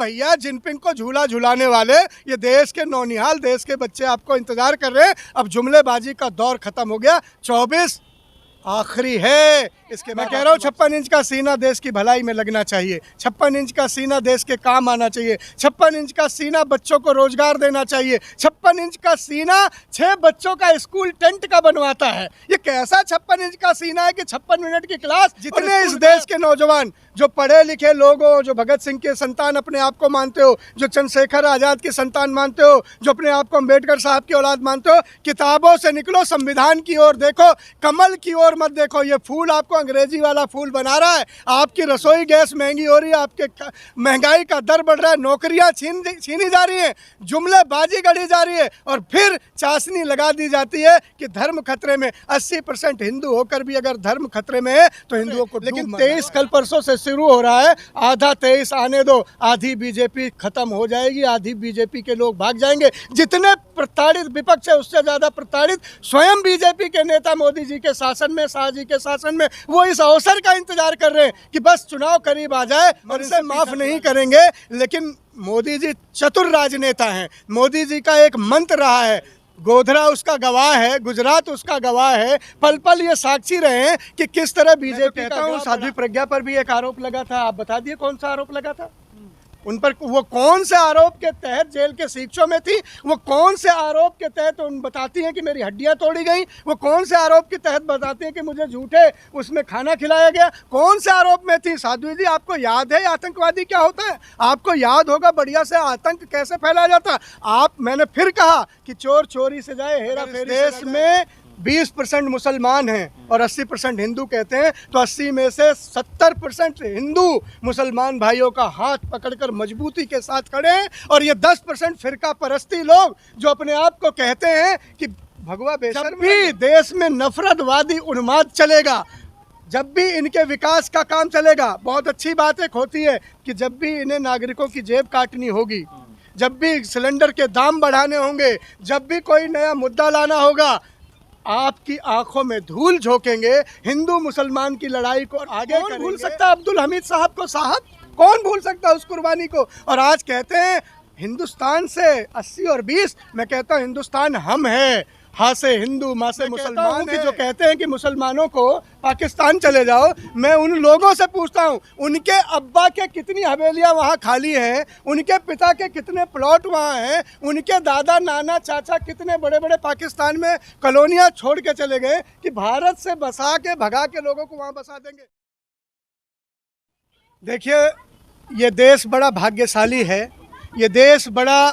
भैया जिनपिंग को झूला झुलाने वाले ये देश के नौनिहाल, देश के बच्चे आपको इंतजार कर रहे हैं। अब जुमलेबाजी का दौर खत्म हो गया, 24 आखिरी है। इसके मैं कह रहा हूँ 56 इंच का सीना देश की भलाई में लगना चाहिए, 56 इंच का सीना देश के काम आना चाहिए, 56 इंच का सीना बच्चों को रोजगार देना चाहिए, 56 इंच का सीना 6 बच्चों का स्कूल टेंट का बनवाता है। ये कैसा 56 इंच का सीना है कि 56 मिनट की क्लास। जितने इस देश के नौजवान जो पढ़े लिखे लोग हो, जो भगत सिंह के संतान अपने आप को मानते हो, जो चंद्रशेखर आज़ाद के संतान मानते हो, जो अपने आप को अम्बेडकर साहब की औलाद मानते हो, किताबों से निकलो, संविधान की ओर देखो, कमल की ओर मत देखो। ये फूल आपको अंग्रेजी वाला फूल बना रहा है। आपकी रसोई गैस महंगी हो रही है, आपके महंगाई का दर बढ़ रहा है, नौकरियां छीनी जा रही हैं, जुमलेबाजी गढ़ी जा रही है, और फिर चाशनी लगा दी जाती है कि धर्म खतरे में। 80% हिंदू होकर भी अगर धर्म खतरे में है तो हिंदुओं को। लेकिन 23 कल परसों से शुरू हो रहा है, आधा 23 आने दो, आधी बीजेपी खत्म हो जाएगी, आधी बीजेपी के लोग भाग जाएंगे। जितने प्रताड़ित विपक्ष है उससे ज्यादा प्रताड़ित स्वयं बीजेपी के नेता मोदी जी के शासन में, शाह जी के शासन में। वो इस अवसर का इंतजार कर रहे हैं कि बस चुनाव करीब आ जाए और इसे माफ नहीं करेंगे। लेकिन मोदी जी चतुर राजनेता हैं। मोदी जी का एक मंत्र रहा है, गोधरा उसका गवाह है, गुजरात उसका गवाह है, पल पल ये साक्षी रहे हैं कि किस तरह बीजेपी। कहता हूँ साध्वी प्रज्ञा पर भी एक आरोप लगा था, आप बता दिए कौन सा आरोप लगा था उन पर? वो कौन से आरोप के तहत जेल के शिक्षों में थी? वो कौन से आरोप के तहत उन बताती हैं कि मेरी हड्डियां तोड़ी गई? वो कौन से आरोप के तहत बताती हैं कि मुझे झूठे उसमें खाना खिलाया गया? कौन से आरोप में थी साध्वी जी? आपको याद है आतंकवादी क्या होता है? आपको याद होगा बढ़िया से आतंक कैसे फैलाया जाता? मैंने फिर कहा कि चोर चोरी से जाए, हेरा फेरी। देश में 20% मुसलमान हैं और 80% हिंदू कहते हैं, तो 80 में से 70% हिंदू मुसलमान भाइयों का हाथ पकड़कर मजबूती के साथ खड़े हैं। और ये 10% फिरका परस्ती लोग जो अपने आप को कहते हैं कि भगवा बेशर्म। भी देश में नफरतवादी उन्माद चलेगा, जब भी इनके विकास का काम चलेगा, बहुत अच्छी बात एक होती है कि जब भी इन्हें नागरिकों की जेब काटनी होगी, जब भी सिलेंडर के दाम बढ़ाने होंगे, जब भी कोई नया मुद्दा लाना होगा, आपकी आंखों में धूल झोंकेंगे। हिंदू मुसलमान की लड़ाई को आगे कौन भूल सकता है? अब्दुल हमीद साहब को, साहब कौन भूल सकता है उस कुर्बानी को? और आज कहते हैं हिंदुस्तान से 80 और 20, मैं कहता हूँ हिंदुस्तान हम है, हाँ से हिंदू, माँ से मुसलमान की। जो कहते हैं कि मुसलमानों को पाकिस्तान चले जाओ, मैं उन लोगों से पूछता हूँ, उनके अब्बा के कितनी हवेलियाँ वहाँ खाली हैं, उनके पिता के कितने प्लॉट वहाँ हैं, उनके दादा नाना चाचा कितने बड़े बड़े पाकिस्तान में कॉलोनियाँ छोड़ के चले गए कि भारत से बसा के भगा के लोगों को वहाँ बसा देंगे। देखिए, ये देश बड़ा भाग्यशाली है, ये देश बड़ा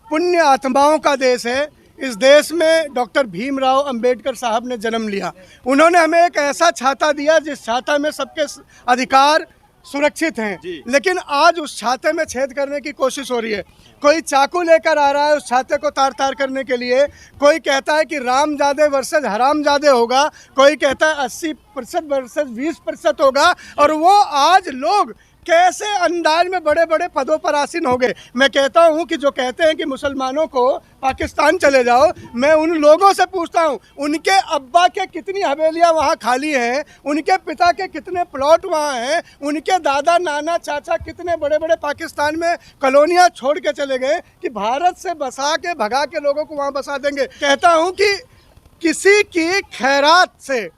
पुण्य आत्माओं का देश है। इस देश में डॉक्टर भीमराव अंबेडकर साहब ने जन्म लिया। उन्होंने हमें एक ऐसा छाता दिया जिस छाता में सबके अधिकार सुरक्षित हैं, लेकिन आज उस छाते में छेद करने की कोशिश हो रही है। कोई चाकू लेकर आ रहा है उस छाते को तार तार करने के लिए। कोई कहता है कि रामजादे वर्सेस हरामजादे होगा, कोई कहता है 80% वर्सेस 20% होगा। और वो आज लोग कैसे अंदाज में बड़े बड़े पदों पर आसीन हो गए। मैं कहता हूं कि जो कहते हैं कि मुसलमानों को पाकिस्तान चले जाओ, मैं उन लोगों से पूछता हूं, उनके अब्बा के कितनी हवेलियां वहां खाली हैं, उनके पिता के कितने प्लॉट वहां हैं, उनके दादा नाना चाचा कितने बड़े बड़े पाकिस्तान में कॉलोनियां छोड़ के चले गए कि भारत से बसा के भगा के लोगों को वहाँ बसा देंगे। कहता हूँ कि किसी की खैरात से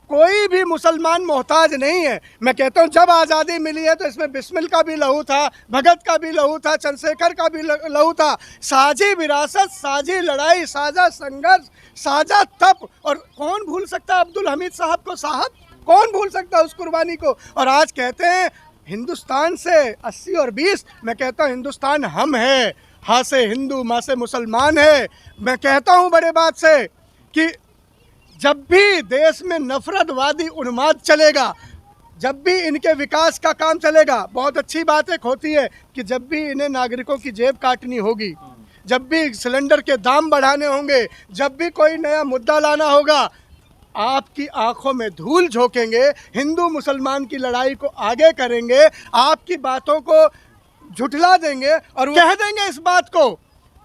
कोई भी मुसलमान मोहताज नहीं है। मैं कहता हूँ जब आज़ादी मिली है तो इसमें बिस्मिल का भी लहू था, भगत का भी लहू था, चंद्रशेखर का भी लहू था। साझी विरासत, साझी लड़ाई, साझा संघर्ष, साझा तप। और कौन भूल सकता है अब्दुल हमीद साहब को? साहब कौन भूल सकता है उस कुर्बानी को? और आज कहते हैं हिंदुस्तान से 80 और 20, मैं कहता हूँ हिंदुस्तान हम है, हाँ से हिंदू, माँ से मुसलमान है। मैं कहता हूँ बड़े बात से कि जब भी देश में नफरतवादी उन्माद चलेगा, जब भी इनके विकास का काम चलेगा, बहुत अच्छी बात एक होती है कि जब भी इन्हें नागरिकों की जेब काटनी होगी, जब भी सिलेंडर के दाम बढ़ाने होंगे, जब भी कोई नया मुद्दा लाना होगा, आपकी आंखों में धूल झोंकेंगे। हिंदू मुसलमान की लड़ाई को आगे करेंगे, आपकी बातों को झुठला देंगे और कह देंगे इस बात को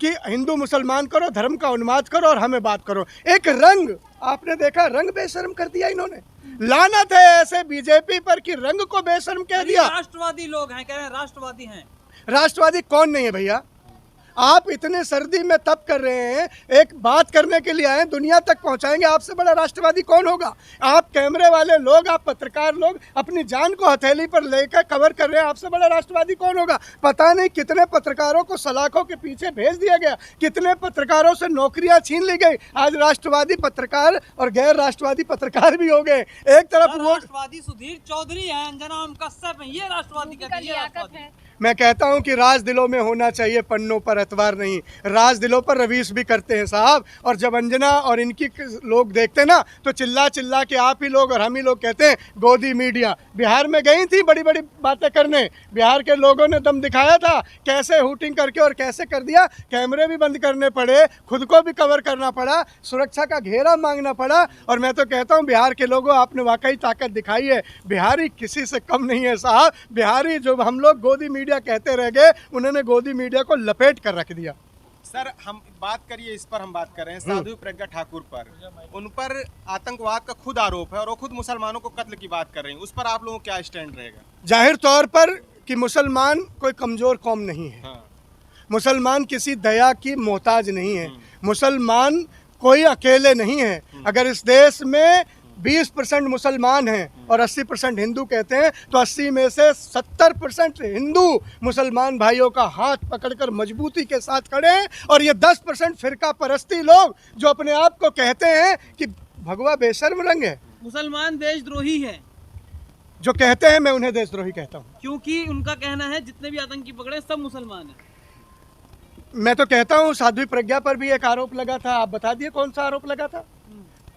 कि हिंदू मुसलमान करो, धर्म का उन्माद करो और हमें बात करो। एक रंग आपने देखा, रंग बेशर्म कर दिया इन्होंने। लानत है ऐसे बीजेपी पर कि रंग को बेशर्म कह दिया। राष्ट्रवादी लोग हैं, कह रहे हैं राष्ट्रवादी हैं। राष्ट्रवादी कौन नहीं है भैया? आप इतने सर्दी में तप कर रहे हैं, एक बात करने के लिए आए, दुनिया तक पहुंचाएंगे, आपसे बड़ा राष्ट्रवादी कौन होगा? आप कैमरे वाले लोग, आप पत्रकार लोग अपनी जान को हथेली पर लेकर कवर कर रहे हैं, आपसे बड़ा राष्ट्रवादी कौन होगा? पता नहीं कितने पत्रकारों को सलाखों के पीछे भेज दिया गया, कितने पत्रकारों से नौकरियां छीन ली गई। आज राष्ट्रवादी पत्रकार और गैर राष्ट्रवादी पत्रकार भी हो गए। एक तरफ वो राष्ट्रवादी सुधीर चौधरी है, अंजना ओम कश्यप है, ये राष्ट्रवादी का मैं कहता हूं कि राज दिलों में होना चाहिए, पन्नों पर एतबार नहीं। राज दिलों पर रवीश भी करते हैं साहब। और जब अंजना और इनकी लोग देखते हैं ना, तो चिल्ला चिल्ला के आप ही लोग और हम ही लोग कहते हैं गोदी मीडिया। बिहार में गई थी बड़ी बड़ी बातें करने, बिहार के लोगों ने दम दिखाया था, कैसे हुटिंग करके और कैसे कर दिया, कैमरे भी बंद करने पड़े, खुद को भी कवर करना पड़ा, सुरक्षा का घेरा मांगना पड़ा। और मैं तो कहता हूँ बिहार के लोगों, आपने वाकई ताकत दिखाई है। बिहारी किसी से कम नहीं है साहब। बिहारी जो हम लोग गोदी मीडिया कहते रह गए, उन्होंने गोदी मीडिया को लपेट कर रख दिया। सर हम बात करिए, इस पर हम बात कर रहे हैं साध्वी प्रज्ञा ठाकुर पर। उन पर आतंकवाद का खुद आरोप है और वो खुद मुसलमानों को कत्ल की बात कर रही हैं। उस पर आप लोगों का क्या स्टैंड रहेगा? जाहिर तौर पर कि मुसलमान कोई कमजोर कौम नहीं है। हाँ। मुसलमान किसी दया की मोहताज नहीं है। मुसलमान कोई अकेले नहीं है। अगर इस देश में 20% मुसलमान हैं और 80% हिंदू कहते हैं, तो 80 में से 70% हिंदू मुसलमान भाइयों का हाथ पकड़कर मजबूती के साथ खड़े हैं। और ये 10% फिरका परस्ती लोग जो अपने आप को कहते हैं कि भगवा बेशर्म रंग है, मुसलमान देशद्रोही है, जो कहते हैं, मैं उन्हें देशद्रोही कहता हूँ। क्योंकि उनका कहना है जितने भी आतंकी पकड़े सब मुसलमान हैं। मैं तो कहता हूँ साध्वी प्रज्ञा पर भी एक आरोप लगा था, आप बता दिए कौन सा आरोप लगा था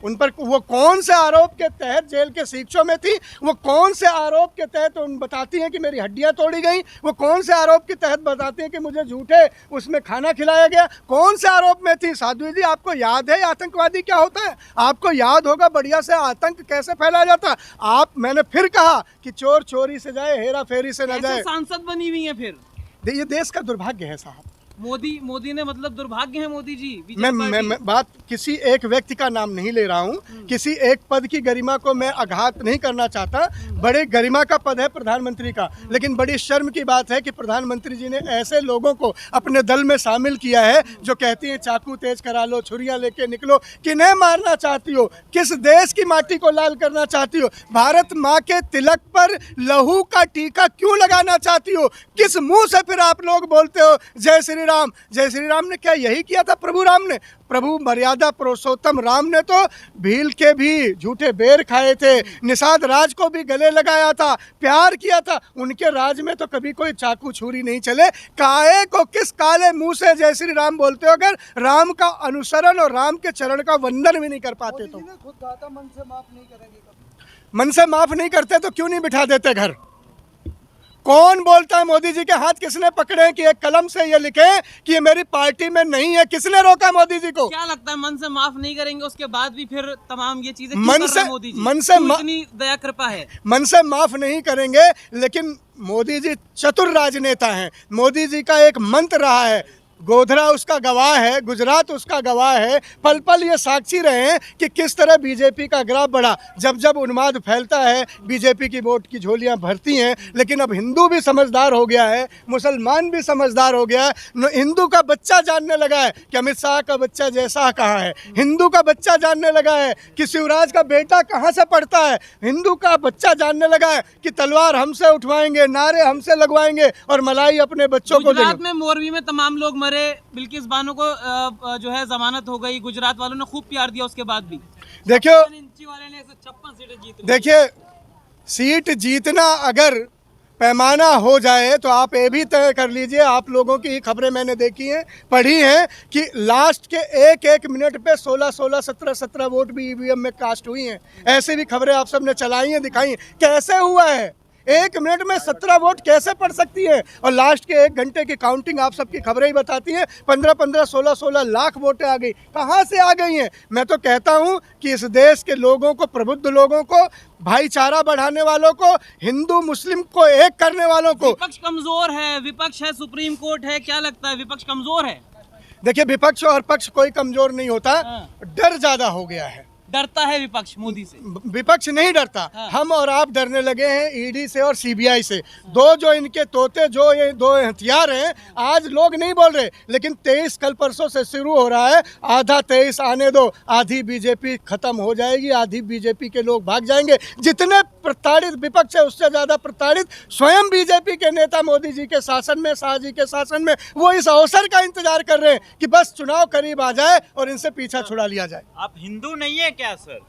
उन पर? वो कौन से आरोप के तहत जेल के शिक्षों में थी? वो कौन से आरोप के तहत उन बताती हैं कि मेरी हड्डियां तोड़ी गई? वो कौन से आरोप के तहत बताती हैं कि मुझे झूठे उसमें खाना खिलाया गया? कौन से आरोप में थी साध्वी जी? आपको याद है आतंकवादी क्या होता है? आपको याद होगा बढ़िया से आतंक कैसे फैलाया जाता? आप, मैंने फिर कहा कि चोर चोरी से जाए, हेरा फेरी से न जाए। सांसद बनी हुई है फिर। ये देश का दुर्भाग्य है साहब। मोदी ने मतलब दुर्भाग्य है मोदी जी। मैं बात किसी एक व्यक्ति का नाम नहीं ले रहा हूँ, किसी एक पद की गरिमा को मैं आघात नहीं करना चाहता। बड़े गरिमा का पद है प्रधानमंत्री का, लेकिन बड़ी शर्म की बात है कि प्रधानमंत्री जी ने ऐसे लोगों को अपने दल में शामिल किया है जो कहती हैं चाकू तेज करा लो, छुरियां लेके निकलो। किन्हें मारना चाहती हो? किस देश की माटी को लाल करना चाहती हो? भारत माँ के तिलक पर लहू का टीका क्यों लगाना चाहती हो? किस मुंह से फिर आप लोग बोलते हो जय श्री राम? जय श्री राम ने क्या यही किया था प्रभु राम ने? प्रभु मर्यादा पुरुषोत्तम राम ने तो भील के भी झूठे बेर खाए थे, निषाद राज को भी गले लगाया था, प्यार किया था। उनके राज में तो कभी कोई चाकू छुरी नहीं चले। काहे को किस काले मुंह से जय श्री राम बोलते हो अगर राम का अनुसरण और राम के चरण का वंदन भी नहीं कर पाते? तो खुद कहा था मन से माफ नहीं करेंगे कभी। मन से माफ नहीं करते तो क्यों नहीं बिठा देते घर? कौन बोलता है मोदी जी के हाथ किसने पकड़े हैं कि एक कलम से ये लिखे कि ये मेरी पार्टी में नहीं है? किसने रोका मोदी जी को? क्या लगता है मन से माफ नहीं करेंगे उसके बाद भी फिर तमाम ये चीजें मन से मोदी जी? मन से इतनी दया कृपा है? मन से माफ नहीं करेंगे, लेकिन मोदी जी चतुर राजनेता हैं। मोदी जी का एक मंत्र रहा है, गोधरा उसका गवाह है, गुजरात उसका गवाह है, पल पल ये साक्षी रहे हैं कि किस तरह बीजेपी का ग्राफ बढ़ा। जब जब उन्माद फैलता है बीजेपी की वोट की झोलियां भरती हैं। लेकिन अब हिंदू भी समझदार हो गया है, मुसलमान भी समझदार हो गया है। हिंदू का बच्चा जानने लगा है कि अमित शाह का बच्चा जैसा कहाँ है, हिंदू का बच्चा जानने लगा है कि शिवराज का बेटा कहाँ से पढ़ता है, हिंदू का बच्चा जानने लगा है कि तलवार हमसे उठवाएंगे, नारे हमसे लगवाएंगे और मलाई अपने बच्चों को गुजरात में मोरबी में तमाम लोग मरे, बिल्किस बानो को जो है जमानत हो गई, गुजरात वालों ने खूब प्यार दिया उसके बाद भी। देखियो, वाले ने 156 सीटें जीत ली। देखिए, सीट जीतना अगर पैमाना हो जाए तो आप ये भी तय कर लीजिए, आप लोगों की खबरें मैंने देखी हैं, पढ़ी हैं कि लास्ट के एक एक मिनट पे 16-16, 17-17 वोट भी ईवीएम में कास्ट हुई हैं। ऐसे भी खबरें आप सबने चलाई हैं, दिखाई हैं। कैसे हुआ है? एक मिनट में 17 वोट कैसे पड़ सकती है? और लास्ट के एक घंटे की काउंटिंग आप सबकी खबरें ही बताती हैं, 15-15, 16-16 लाख वोटें आ गई। कहाँ से आ गई हैं? मैं तो कहता हूँ कि इस देश के लोगों को, प्रबुद्ध लोगों को, भाईचारा बढ़ाने वालों को, हिंदू मुस्लिम को एक करने वालों को। विपक्ष कमजोर है, विपक्ष है, सुप्रीम कोर्ट है, क्या लगता है विपक्ष कमजोर है? देखिए, विपक्ष और पक्ष कोई कमजोर नहीं होता, डर ज्यादा हो गया है। डरता है विपक्ष मोदी से। विपक्ष नहीं डरता, हाँ। हम और आप डरने लगे हैं ईडी से और सीबीआई से। दो जो इनके तोते, जो ये दो हथियार हैं, आज लोग नहीं बोल रहे, लेकिन 23 कल परसों से शुरू हो रहा है। आधा 23 आने दो, आधी बीजेपी खत्म हो जाएगी, आधी बीजेपी के लोग भाग जाएंगे। जितने प्रताड़ित विपक्ष है उससे ज़्यादा प्रताड़ित स्वयं बीजेपी के नेता मोदी जी के शासन में, शाह जी के शासन में। वो इस अवसर का इंतजार कर रहे हैं कि बस चुनाव करीब आ जाए और इनसे पीछा छुड़ा लिया जाए। आप हिंदू नहीं है क्या सर?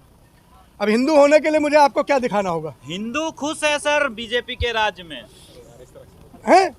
अब हिंदू होने के लिए मुझे आपको क्या दिखाना होगा? हिंदू खुश है सर बीजेपी के राज में? हैं?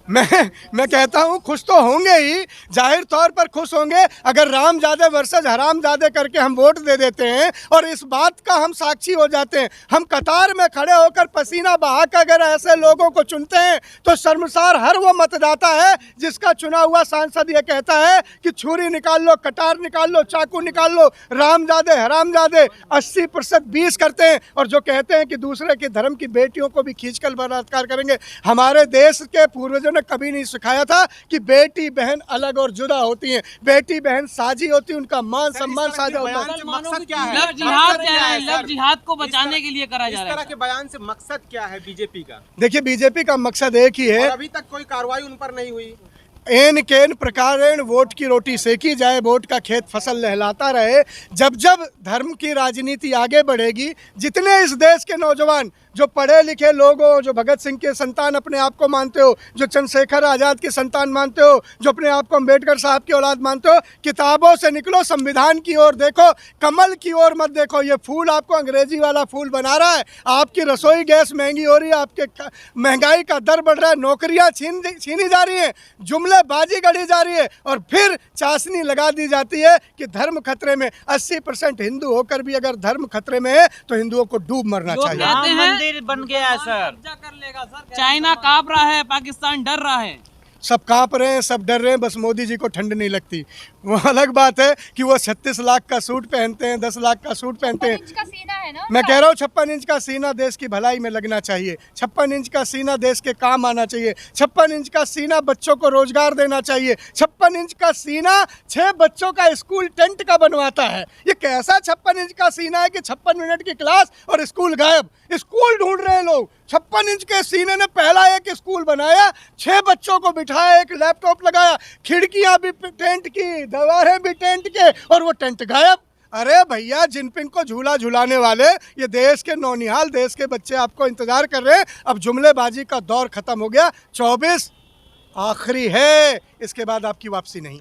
मैं कहता हूँ खुश तो होंगे ही, जाहिर तौर पर खुश होंगे अगर रामजादे वर्सेस हरामजादे करके हम वोट दे देते हैं और इस बात का हम साक्षी हो जाते हैं। हम कतार में खड़े होकर पसीना बहाकर अगर ऐसे लोगों को चुनते हैं तो शर्मसार हर वो मतदाता है जिसका चुना हुआ सांसद ये कहता है कि छुरी निकाल लो, कटार निकाल लो, चाकू निकाल लो, रामजादे हरामजादे। 80% 20 करते हैं और जो कहते हैं कि दूसरे के धर्म की बेटियों को भी खींचकर बलात्कार करेंगे। हमारे देश के पूर्वजों ने कभी नहीं सिखाया था कि बेटी बहन अलग और जुदा होती हैं। बेटी बहन साझी होती है, उनका मान सम्मान साझा होता है। मकसद क्या है? लव जिहाद क्या है? सर? लव जिहाद को बचाने के लिए करा जा इस रहा तरह है। के बयान से मकसद क्या है बीजेपी का? देखिए, बीजेपी का मकसद एक ही है, और अभी तक कोई कार्रवाई उन पर नहीं हुई। एन केन प्रकारेण वोट की रोटी सेकी जाए, वोट का खेत फसल लहलाता रहे। जब जब धर्म की राजनीति आगे बढ़ेगी, जितने इस देश के नौजवान जो पढ़े लिखे लोग हो, जो भगत सिंह के संतान अपने आप को मानते हो, जो चंद्रशेखर आज़ाद के संतान मानते हो, जो अपने आप को अम्बेडकर साहब की औलाद मानते हो, किताबों से निकलो, संविधान की ओर देखो, कमल की ओर मत देखो। ये फूल आपको अंग्रेजी वाला फूल बना रहा है। आपकी रसोई गैस महंगी हो रही है, आपके महंगाई का दर बढ़ रहा है, नौकरियां छीनी जा रही हैं, जुमलेबाजी गढ़ी जा रही है और फिर चाशनी लगा दी जाती है कि धर्म खतरे में। 80% हिंदू होकर भी अगर धर्म खतरे में है तो हिंदुओं को डूब मरना लोग चाहिए। कहते हैं मंदिर बन गया है सर। चाइना कांप रहा है, पाकिस्तान डर रहा है। सब कांप रहे हैं, सब डर रहे हैं, बस मोदी जी को ठंड नहीं लगती। वो अलग बात है कि वो 36 लाख का सूट पहनते हैं, 10 लाख का सूट पहनते हैं। 56 इंच का सीना है ना मैं कह रहा हूँ 56 इंच का सीना देश की भलाई में लगना चाहिए। 56 इंच का सीना देश के काम आना चाहिए। 56 इंच का सीना बच्चों को रोजगार देना चाहिए। 56 इंच का सीना 6 बच्चों का स्कूल टेंट का बनवाता है। ये कैसा 56 इंच का सीना है कि 56 मिनट की क्लास और स्कूल गायब। स्कूल ढूंढ रहे हैं लोग। 56 इंच के सीने ने पहला एक स्कूल बनाया, 6 बच्चों को बिठाया, एक लैपटॉप लगाया, खिड़कियां भी टेंट की, दीवारें भी टेंट के, और वो टेंट गायब। अरे भैया, जिनपिंग को झूला झुलाने वाले ये देश के नौनिहाल, देश के बच्चे आपको इंतजार कर रहे हैं। अब जुमलेबाजी का दौर खत्म हो गया। 24 आखिरी है, इसके बाद आपकी वापसी नहीं।